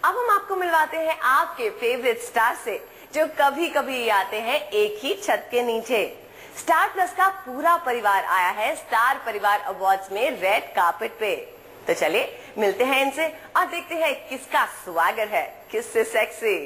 अब हम आपको मिलवाते हैं आपके फेवरेट स्टार से, जो कभी कभी आते हैं एक ही छत के नीचे। स्टार प्लस का पूरा परिवार आया है स्टार परिवार अवार्ड्स में रेड कार्पेट पे। तो चलिए मिलते हैं इनसे और देखते हैं किसका स्वागत है, किससे सेक्सी।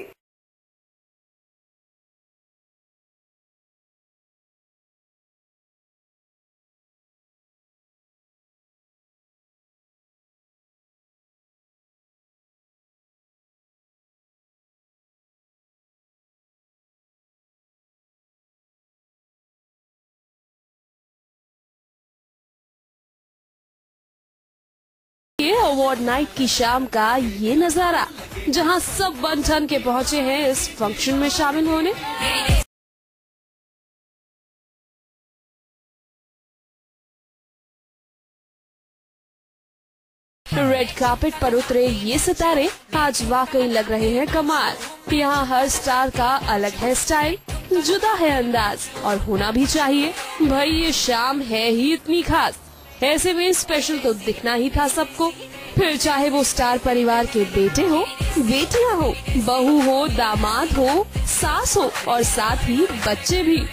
ये अवार्ड नाइट की शाम का ये नजारा, जहां सब बन ठन के पहुंचे हैं इस फंक्शन में शामिल होने। रेड कार्पेट पर उतरे ये सितारे आज वाकई लग रहे हैं कमाल। यहाँ हर स्टार का अलग है स्टाइल, जुदा है अंदाज, और होना भी चाहिए भाई, ये शाम है ही इतनी खास। ऐसे में स्पेशल तो दिखना ही था सबको, फिर चाहे वो स्टार परिवार के बेटे हो, बेटियां हो, बहू हो, दामाद हो, सास हो और साथ ही बच्चे भी।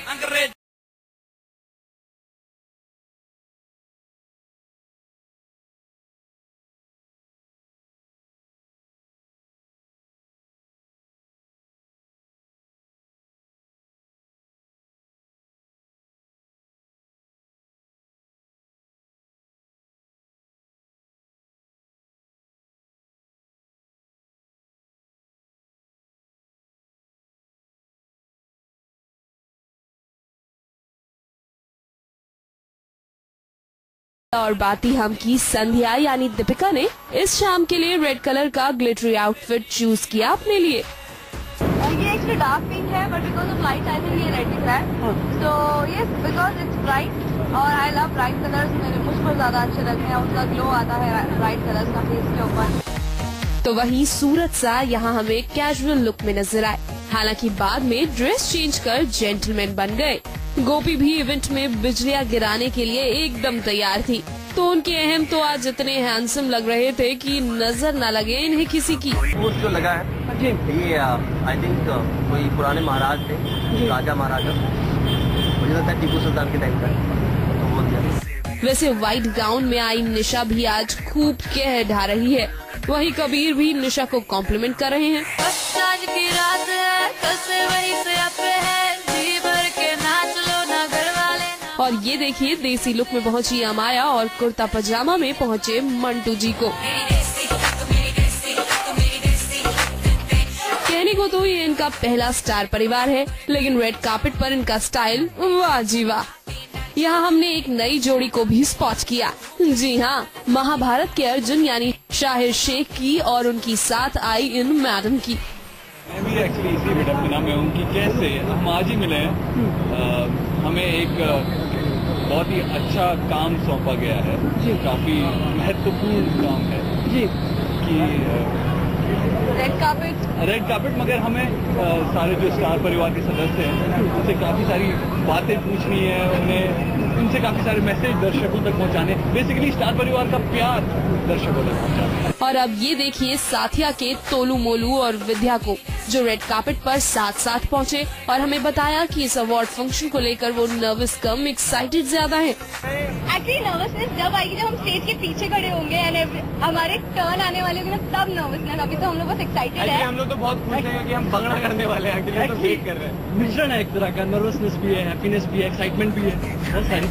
और बाती हम की संध्या यानी दीपिका ने इस शाम के लिए रेड कलर का ग्लिटरी आउटफिट चूज किया अपने लिए। ये एक्चुअली डार्क पिंक है, but because of light I think ये रेड दिख रहा है। So yes, because it's bright और आई लव ब्राइट कलर्स, मुझको ज्यादा अच्छे लगते हैं, उसका ग्लो आता है ब्राइट कलर्स का फेस के ऊपर। तो वहीं सूरत सा यहाँ हमें कैजुअल लुक में नजर आए, हालांकि बाद में ड्रेस चेंज कर जेंटलमैन बन गए। गोपी भी इवेंट में बिजलियां गिराने के लिए एकदम तैयार थी, तो उनके अहम तो आज इतने हैंडसम लग रहे थे कि नजर न लगे इन्हें किसी की। जो लगा है ये आई थिंक कोई पुराने महाराज थे, राजा महाराजा, मुझे लगता है टीपू सुल्तान के टाइम का, तो वो वैसे व्हाइट गाउन में आई निशा भी आज खूब कह ढा रही है, वहीं कबीर भी निशा को कॉम्प्लीमेंट कर रहे हैं। आज की रात है, कल से वही से अपने है, जी भर के नाच लो ना घर वाले ना। और ये देखिए देसी लुक में पहुंची अमाया और कुर्ता पजामा में पहुंचे मंटू जी को। कहने को तो ये इनका पहला स्टार परिवार है, लेकिन रेड कार्पेट पर इनका स्टाइल वाह जी वाह। यहाँ हमने एक नई जोड़ी को भी स्पॉट किया। जी हाँ, महाभारत के अर्जुन यानी शाहिर शेख की और उनकी साथ आई इन मैडम की। मैं भी एक्चुअली इसी विडम्बना में हूँ कि कैसे हम आज ही मिले हैं। हमें एक बहुत ही अच्छा काम सौंपा गया है, काफी महत्वपूर्ण काम है जी, कि रेड कार्पेट मगर हमें सारे जो स्टार परिवार के सदस्य हैं उनसे काफी सारी बातें पूछनी है, उनसे काफी सारे मैसेज दर्शकों तक पहुंचाने, बेसिकली स्टार परिवार का प्यार दर्शकों तक पहुंचाने। और अब ये देखिए साथिया के तोलू मोलू और विद्या को, जो रेड कार्पेट पर साथ साथ पहुंचे और हमें बताया कि इस अवार्ड फंक्शन को लेकर वो नर्वस कम एक्साइटेड ज्यादा है। एक्चुअली नर्वसनेस जब आएगी जब हम स्टेज के पीछे खड़े होंगे, हमारे टर्न आने वाले होंगे ना, तब नर्वसनेस। अभी तो हम लोग बस एक्साइटेड है। हम लोग तो बहुत खुश हैं कि हम भंगड़ा करने वाले हैं, एक्चुअली तो वेट कर रहे हैं। मिश्रण है एक तरह का, नर्वसनेस भी है, हैप्पीनेस भी है, एक्साइटमेंट भी है, बहुत सारी।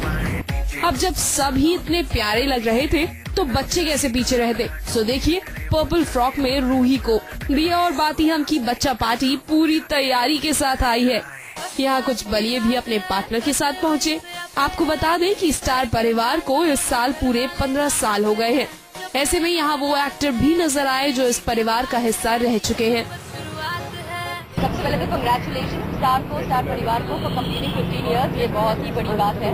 अब जब सभी इतने प्यारे लग रहे थे तो बच्चे कैसे पीछे रहते। सो देखिए पर्पल फ्रॉक में रूही को, दिया और बाती हम की बच्चा पार्टी पूरी तैयारी के साथ आई है। यहाँ कुछ बलिए भी अपने पार्टनर के साथ पहुँचे। आपको बता दें कि स्टार परिवार को इस साल पूरे 15 साल हो गए हैं। ऐसे में यहाँ वो एक्टर भी नजर आए जो इस परिवार का हिस्सा रह चुके हैं। सबसे पहले तो कंग्रेचुलेशन स्टार परिवार को फॉर कंप्लीटिंग 15 इयर्स। ये बहुत ही बड़ी बात है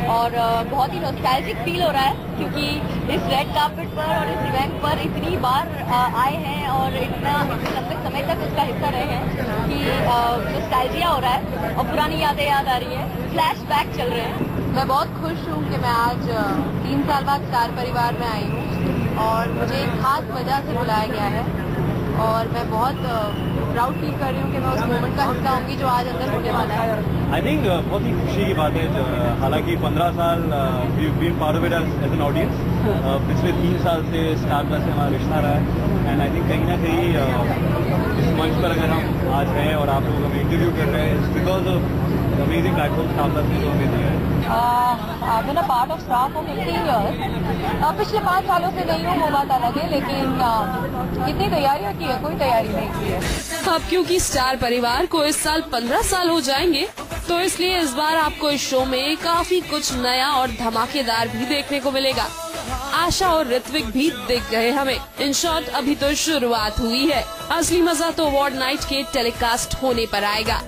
और बहुत ही नॉस्टैल्जिक फील हो रहा है, क्योंकि इस रेड कार्पेट पर और इस इवेंट पर इतनी बार आए हैं और इतना लंबे समय तक उसका हिस्सा रहे हैं कि नॉस्टैल्जिया हो रहा है और पुरानी यादें याद आ रही है, फ्लैशबैक चल रहे हैं। मैं बहुत खुश हूँ कि मैं आज 3 साल बाद स्टार परिवार में आई हूँ और मुझे एक खास वजह से बुलाया गया है। और मैं बहुत प्राउड फील कर रही हूँ कि मैं उस मोमेंट का हिस्सा होंगी जो आज अंदर होने वाला है। आई थिंक बहुत ही खुशी की बात है, हालांकि 15 साल been part of it as an audience, पिछले 3 साल से स्टार प्लस से हमारा रिश्ता रहा है, एंड आई थिंक कहीं ना कहीं इस मंच पर अगर हम आज हैं और आप लोग हमें इंटरव्यू कर रहे हैं, because of amazing platform star plus ने जो हमें दिया है। I've been a part of Star for 15 years. पिछले 5 सालों से नहीं हूँ, वो बात अलग है, लेकिन कितनी तैयारियाँ की है, कोई तैयारी नहीं की है। अब क्योंकि स्टार परिवार को इस साल 15 साल हो जाएंगे, तो इसलिए इस बार आपको इस शो में काफी कुछ नया और धमाकेदार भी देखने को मिलेगा। आशा और ऋत्विक भी दिख गए हमें। इन शॉर्ट अभी तो शुरुआत हुई है, असली मजा तो अवार्ड नाइट के टेलीकास्ट होने पर आएगा।